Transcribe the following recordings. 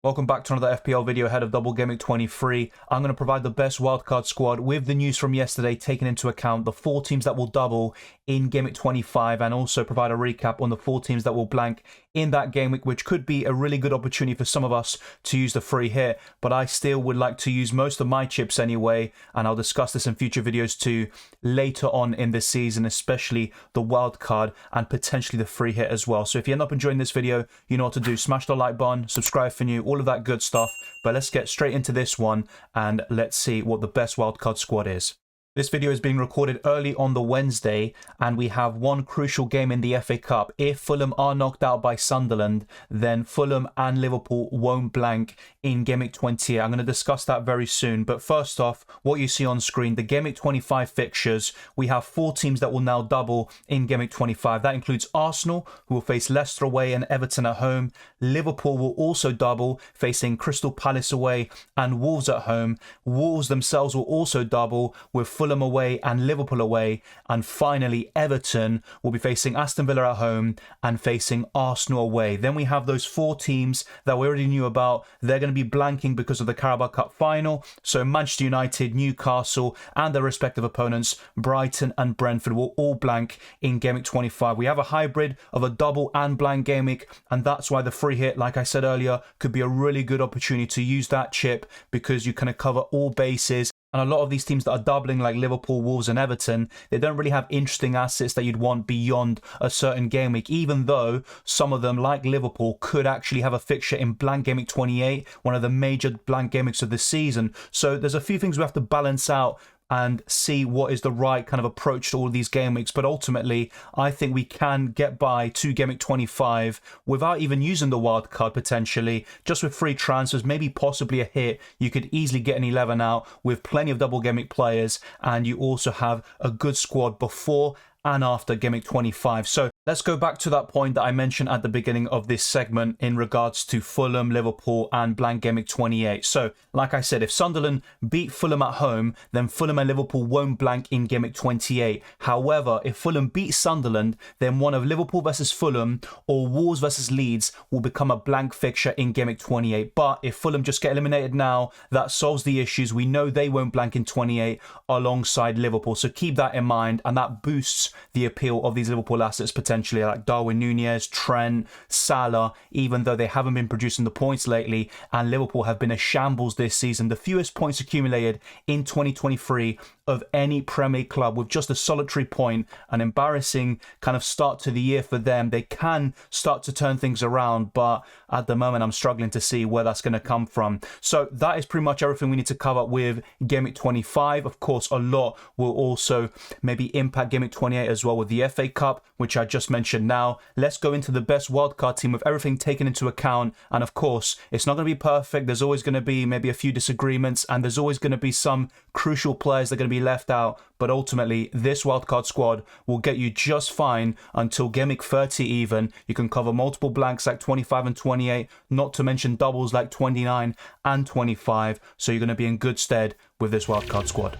Welcome back to another FPL video ahead of Double Gameweek 23. I'm going to provide the best wildcard squad with the news from yesterday, taking into account the 4 teams that will double in Gameweek 25, and also provide a recap on the 4 teams that will blank in that game week, which could be a really good opportunity for some of us to use the free hit. But I still would like to use most of my chips anyway, and I'll discuss this in future videos too later on in this season, especially the wildcard and potentially the free hit as well. So if you end up enjoying this video, you know what to do. Smash the like button, subscribe for new, all of that good stuff. But let's get straight into this one and let's see what the best wildcard squad is. This video is being recorded early on the Wednesday, and we have one crucial game in the FA Cup. If Fulham are knocked out by Sunderland, then Fulham and Liverpool won't blank in Game Week 28. I'm going to discuss that very soon. But first off, what you see on screen, the Game Week 25 fixtures. We have 4 teams that will now double in Game Week 25. That includes Arsenal, who will face Leicester away and Everton at home. Liverpool will also double, facing Crystal Palace away and Wolves at home. Wolves themselves will also double, with Fulham away and Liverpool away. And finally, Everton will be facing Aston Villa at home and facing Arsenal away. Then we have those 4 teams that we already knew about. They're going to be blanking because of the Carabao Cup final. So Manchester United, Newcastle and their respective opponents, Brighton and Brentford, will all blank in Game Week 25. We have a hybrid of a double and blank game week, and that's why the free hit, like I said earlier, could be a really good opportunity to use that chip, because you kind of cover all bases. And a lot of these teams that are doubling, like Liverpool, Wolves and Everton, they don't really have interesting assets that you'd want beyond a certain game week, even though some of them, like Liverpool, could actually have a fixture in blank game week 28, one of the major blank game weeks of the season. So there's a few things we have to balance out and see what is the right kind of approach to all of these game weeks. But ultimately, I think we can get by to Game Week 25 without even using the wild card potentially, just with free transfers, maybe possibly a hit. You could easily get an 11 out with plenty of double game week players, and you also have a good squad before and after Game Week 25. So let's go back to that point that I mentioned at the beginning of this segment in regards to Fulham, Liverpool and blank Game Week 28. So like I said, if Sunderland beat Fulham at home, then Fulham and Liverpool won't blank in Game Week 28. However, if Fulham beat Sunderland, then one of Liverpool versus Fulham or Wolves versus Leeds will become a blank fixture in Game Week 28. But if Fulham just get eliminated now, that solves the issues. We know they won't blank in 28 alongside Liverpool. So keep that in mind, and that boosts the appeal of these Liverpool assets potentially, like Darwin Núñez, Trent, Salah, even though they haven't been producing the points lately, and Liverpool have been a shambles this season. The fewest points accumulated in 2023 of any Premier League club, with just a solitary point. An embarrassing kind of start to the year for them. They can start to turn things around, but at the moment I'm struggling to see where that's going to come from. So that is pretty much everything we need to cover with Game Week 25. Of course, a lot will also maybe impact Game Week 28 as well, with the FA Cup, which I just mentioned now. Let's go into the best wildcard team with everything taken into account. And of course, it's not going to be perfect. There's always going to be maybe a few disagreements, and there's always going to be some crucial players that are going to be left out. But ultimately, this wildcard squad will get you just fine until Game Week 30 even. You can cover multiple blanks like 25 and 28, not to mention doubles like 29 and 25. So you're going to be in good stead with this wildcard squad.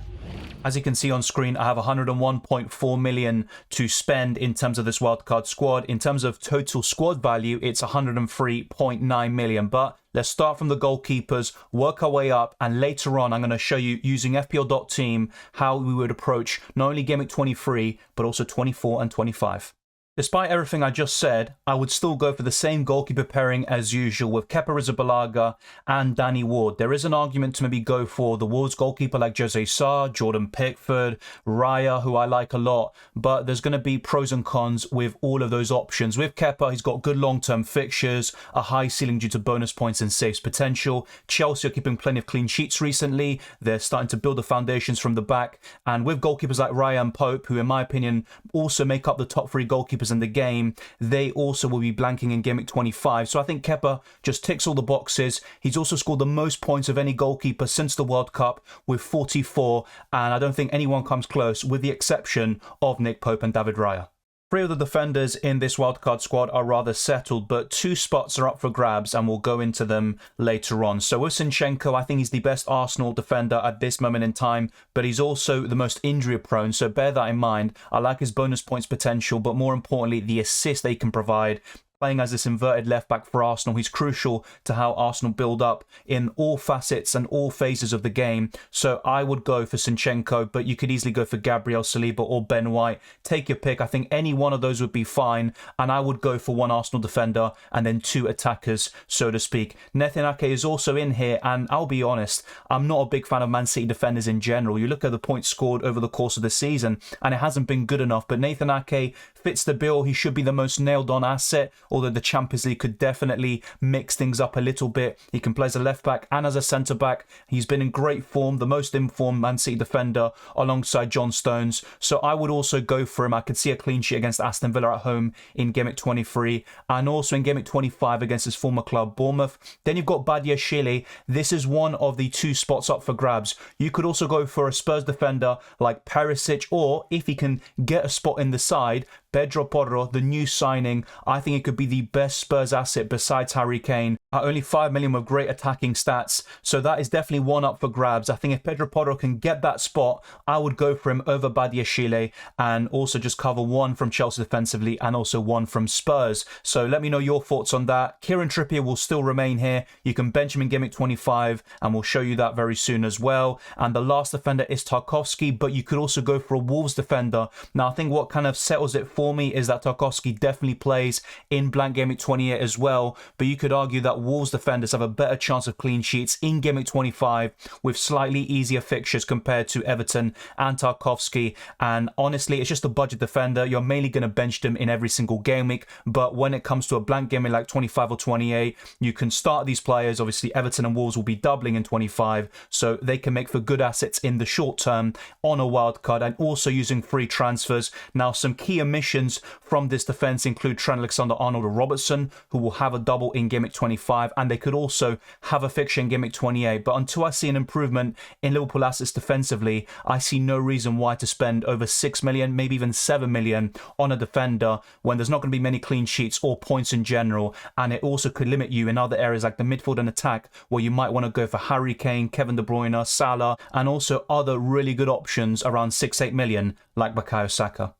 As you can see on screen, I have 101.4 million to spend in terms of this wildcard squad. In terms of total squad value, it's 103.9 million. But let's start from the goalkeepers, work our way up, and later on I'm going to show you using FPL.team how we would approach not only Game Week 23, but also 24 and 25. Despite everything I just said, I would still go for the same goalkeeper pairing as usual with Kepa Arrizabalaga and Danny Ward. There is an argument to maybe go for the Wolves goalkeeper like Jose Sarr, Jordan Pickford, Raya, who I like a lot, but there's going to be pros and cons with all of those options. With Kepa, he's got good long-term fixtures, a high ceiling due to bonus points and saves potential. Chelsea are keeping plenty of clean sheets recently. They're starting to build the foundations from the back. And with goalkeepers like Raya and Pope, who in my opinion also make up the top 3 goalkeepers in the game, they also will be blanking in Game Week 25. So I think Kepa just ticks all the boxes. He's also scored the most points of any goalkeeper since the World Cup with 44, and I don't think anyone comes close, with the exception of Nick Pope and David Raya. 3 of the defenders in this wildcard squad are rather settled, but 2 spots are up for grabs, and we'll go into them later on. So with Zinchenko, I think he's the best Arsenal defender at this moment in time, but he's also the most injury prone, so bear that in mind. I like his bonus points potential, but more importantly, the assist they can provide. playing as this inverted left back for Arsenal. He's crucial to how Arsenal build up in all facets and all phases of the game. So I would go for Zinchenko, but you could easily go for Gabriel Saliba or Ben White. Take your pick. I think any one of those would be fine. And I would go for one Arsenal defender and then two attackers, so to speak. Nathan Ake is also in here. And I'll be honest, I'm not a big fan of Man City defenders in general. You look at the points scored over the course of the season and it hasn't been good enough. But Nathan Ake fits the bill. He should be the most nailed on asset, although the Champions League could definitely mix things up a little bit. He can play as a left back and as a centre back. He's been in great form, the most informed Man City defender alongside John Stones. So I would also go for him. I could see a clean sheet against Aston Villa at home in Game Week 23 and also in Game Week 25 against his former club Bournemouth. Then you've got Badiashile. This is one of the two spots up for grabs. You could also go for a Spurs defender like Perisic, or if he can get a spot in the side, Pedro Porro, the new signing. I think it could be the best Spurs asset besides Harry Kane at only 5 million with great attacking stats. So that is definitely one up for grabs. I think if Pedro Porro can get that spot, I would go for him over Badiashile and also just cover one from Chelsea defensively and also one from Spurs. So let me know your thoughts on that. Kieran Trippier will still remain here. You can bench him in Game Week 25 and we'll show you that very soon as well. And the last defender is Tarkowski, but you could also go for a Wolves defender. Now I think what kind of settles it for me is that Tarkowski definitely plays in blank Game Week 28 as well, but you could argue that Wolves defenders have a better chance of clean sheets in Game Week 25 with slightly easier fixtures compared to Everton and Tarkowski. And honestly, it's just a budget defender. You're mainly going to bench them in every single game week, but when it comes to a blank game week like 25 or 28, you can start these players. Obviously, Everton and Wolves will be doubling in 25, so they can make for good assets in the short term on a wildcard and also using free transfers. Now, some key omissions from this defence include Trent Alexander-Arnold or Robertson, who will have a double in Game Week 25, and they could also have a fixture in Game Week 28. But until I see an improvement in Liverpool assets defensively, I see no reason why to spend over 6 million, maybe even 7 million on a defender when there's not going to be many clean sheets or points in general. And it also could limit you in other areas like the midfield and attack, where you might want to go for Harry Kane, Kevin De Bruyne, Salah, and also other really good options around 6-8 million like Bukayo Saka.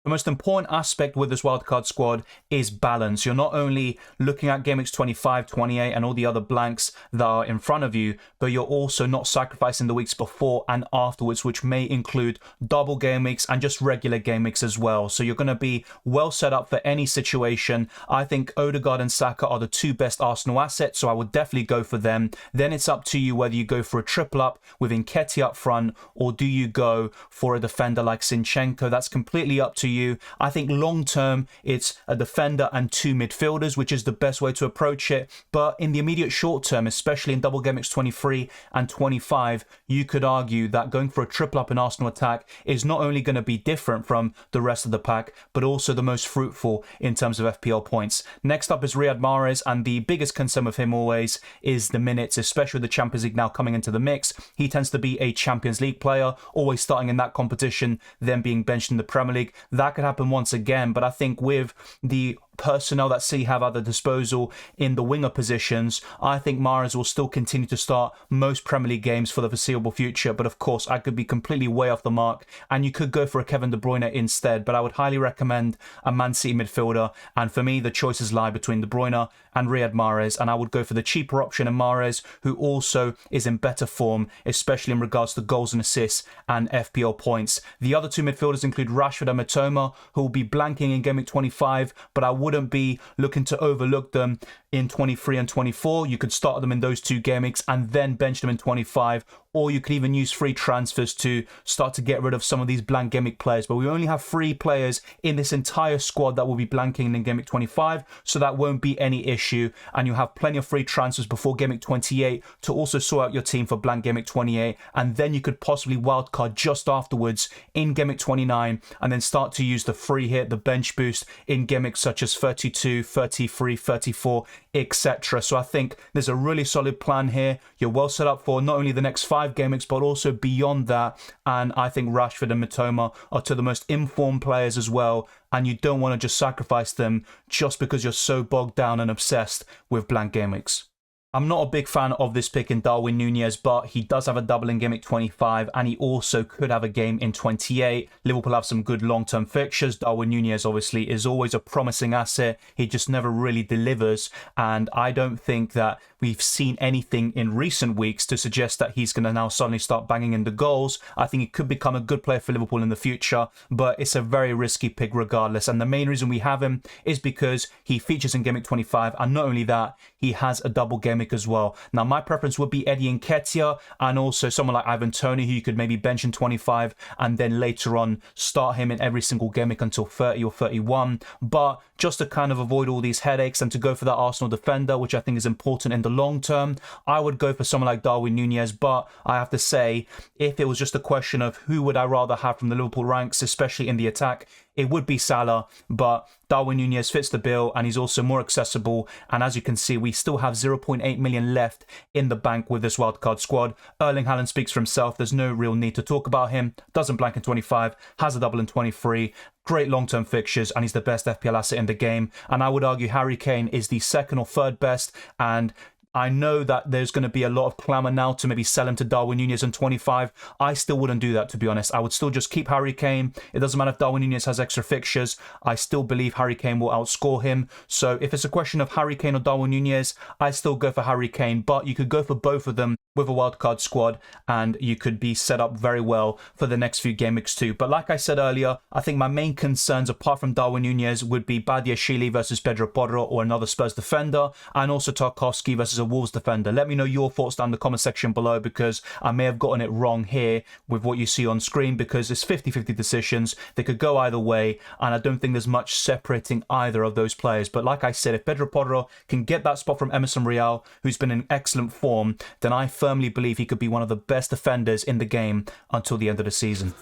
The most important aspect with this wildcard squad is balance. You're not only looking at Game Weeks 25, 28 and all the other blanks that are in front of you, but you're also not sacrificing the weeks before and afterwards, which may include double game weeks and just regular game weeks as well. So you're going to be well set up for any situation. I think Odegaard and Saka are the two best Arsenal assets, so I would definitely go for them. Then it's up to you whether you go for a triple up with Nketiah up front, or do you go for a defender like Zinchenko. That's completely up to you. I think long term it's a defender and two midfielders, which is the best way to approach it. But in the immediate short term, especially in double game weeks 23 and 25, you could argue that going for a triple up in Arsenal attack is not only going to be different from the rest of the pack, but also the most fruitful in terms of FPL points. Next up is Riyad Mahrez, and the biggest concern with him always is the minutes, especially with the Champions League now coming into the mix. He tends to be a Champions League player, always starting in that competition, then being benched in the Premier League. That could happen once again, but I think with the personnel that City have at their disposal in the winger positions, I think Mahrez will still continue to start most Premier League games for the foreseeable future. But of course, I could be completely way off the mark, and you could go for a Kevin De Bruyne instead. But I would highly recommend a Man City midfielder, and for me, the choices lie between De Bruyne and Riyad Mahrez, and I would go for the cheaper option in Mahrez, who also is in better form, especially in regards to goals and assists and FPL points. The other two midfielders include Rashford and Mitoma, who will be blanking in Game Week 25, but I wouldn't be looking to overlook them in 23 and 24. You could start them in those two game weeks and then bench them in 25, or you could even use free transfers to start to get rid of some of these blank game week players. But we only have 3 players in this entire squad that will be blanking in Game Week 25, so that won't be any issue, and you'll have plenty of free transfers before Game Week 28 to also sort out your team for blank Game Week 28, and then you could possibly wildcard just afterwards in Game Week 29 and then start to use the free hit, the bench boost in game weeks such as 32, 33, 34, etc. So I think there's a really solid plan here. You're well set up for not only the next 5 game weeks, but also beyond that. And I think Rashford and Mitoma are two of the most informed players as well. And you don't want to just sacrifice them just because you're so bogged down and obsessed with blank game weeks. I'm not a big fan of this pick in Darwin Núñez, but he does have a double in Game Week 25, and he also could have a game in 28. Liverpool have some good long-term fixtures. Darwin Núñez obviously is always a promising asset. He just never really delivers, and I don't think that we've seen anything in recent weeks to suggest that he's going to now suddenly start banging in the goals. I think he could become a good player for Liverpool in the future, but it's a very risky pick regardless. And the main reason we have him is because he features in Game Week 25, and not only that, he has a double game week as well. Now, my preference would be Eddie Nketiah, and also someone like Ivan Toney, who you could maybe bench in 25 and then later on start him in every single game week until 30 or 31. But just to kind of avoid all these headaches and to go for that Arsenal defender, which I think is important in the long term, I would go for someone like Darwin Núñez. But I have to say, if it was just a question of who would I rather have from the Liverpool ranks, especially in the attack, it would be Salah, but Darwin Núñez fits the bill and he's also more accessible. And as you can see, we still have 0.8 million left in the bank with this wildcard squad. Erling Haaland speaks for himself. There's no real need to talk about him. Doesn't blank in 25, has a double in 23. Great long-term fixtures, and he's the best FPL asset in the game. And I would argue Harry Kane is the second or third best, and I know that there's going to be a lot of clamour now to maybe sell him to Darwin Núñez in 25. I still wouldn't do that, to be honest. I would still just keep Harry Kane. It doesn't matter if Darwin Núñez has extra fixtures. I still believe Harry Kane will outscore him. So if it's a question of Harry Kane or Darwin Núñez, I still go for Harry Kane. But you could go for both of them with a wildcard squad, and you could be set up very well for the next few game weeks too. But like I said earlier, I think my main concerns, apart from Darwin Núñez, would be Badiashile versus Pedro Porro or another Spurs defender, and also Tarkowski versus a Wolves defender. Let me know your thoughts down in the comment section below, because I may have gotten it wrong here with what you see on screen, because it's 50-50 decisions. They could go either way, and I don't think there's much separating either of those players. But like I said, if Pedro Porro can get that spot from Emerson Real, who's been in excellent form, then I firmly believe he could be one of the best defenders in the game until the end of the season.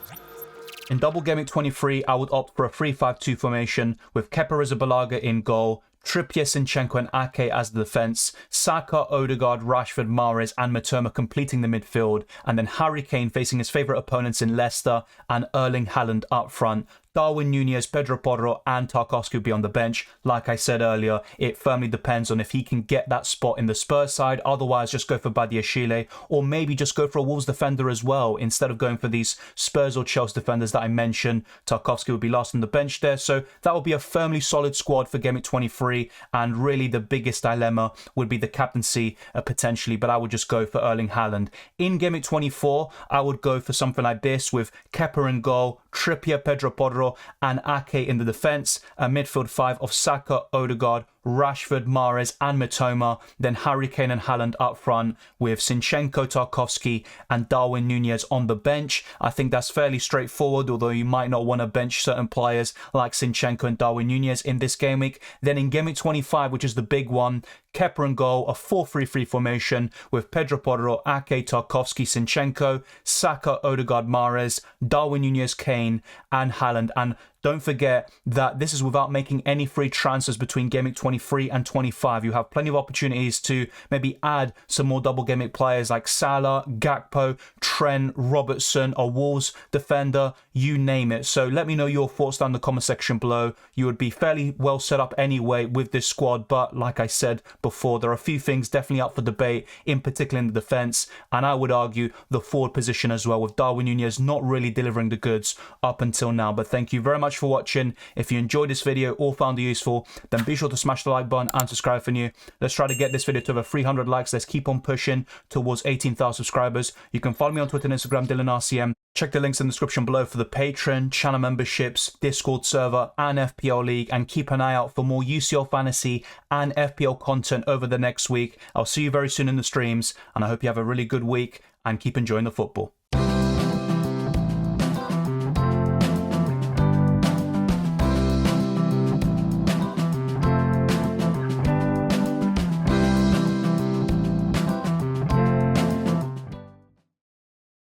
In Double Gameweek 23, I would opt for a 3-5-2 formation with Kepa Arrizabalaga in goal, Trippier, Zinchenko and Ake as the defence, Saka, Odegaard, Rashford, Mahrez and Mitoma completing the midfield, and then Harry Kane facing his favourite opponents in Leicester, and Erling Haaland up front. Darwin Núñez, Pedro Porro and Tarkowski will be on the bench. Like I said earlier, it firmly depends on if he can get that spot in the Spurs side. Otherwise, just go for Badiashile, or maybe just go for a Wolves defender as well. Instead of going for these Spurs or Chelsea defenders that I mentioned, Tarkowski would be last on the bench there. So that would be a firmly solid squad for Game Week 23. And really the biggest dilemma would be the captaincy potentially, but I would just go for Erling Haaland. In Game Week 24, I would go for something like this with Kepa in goal, Trippier, Pedro Porro and Ake in the defence, a midfield five of Saka, Odegaard, Rashford, Mahrez and Mitoma, then Harry Kane and Haaland up front with Zinchenko, Tarkowski and Darwin Núñez on the bench. I think that's fairly straightforward, although you might not want to bench certain players like Zinchenko and Darwin Núñez in this game week. Then in Game Week 25, which is the big one, Kepa in goal, a 4-3-3 formation with Pedro Porro, Ake, Tarkowski, Zinchenko, Saka, Odegaard, Mahrez, Darwin Núñez, Kane and Haaland. And don't forget that this is without making any free transfers between Game Week 23 and 25. You have plenty of opportunities to maybe add some more double Game Week players like Salah, Gakpo, Trent, Robertson, a Wolves defender, you name it. So let me know your thoughts down in the comment section below. You would be fairly well set up anyway with this squad, but like I said before, there are a few things definitely up for debate, in particular in the defence, and I would argue the forward position as well, with Darwin Núñez not really delivering the goods up until now. But thank you very much for watching. If you enjoyed this video or found it useful, then be sure to smash the like button and subscribe if you're new. Let's try to get this video to over 300 likes. Let's keep on pushing towards 18,000 subscribers. You can follow me on Twitter and Instagram, DylanRCM. Check the links in the description below for the Patreon, channel memberships, Discord server and FPL League, and keep an eye out for more UCL fantasy and FPL content over the next week. I'll see you very soon in the streams, and I hope you have a really good week and keep enjoying the football.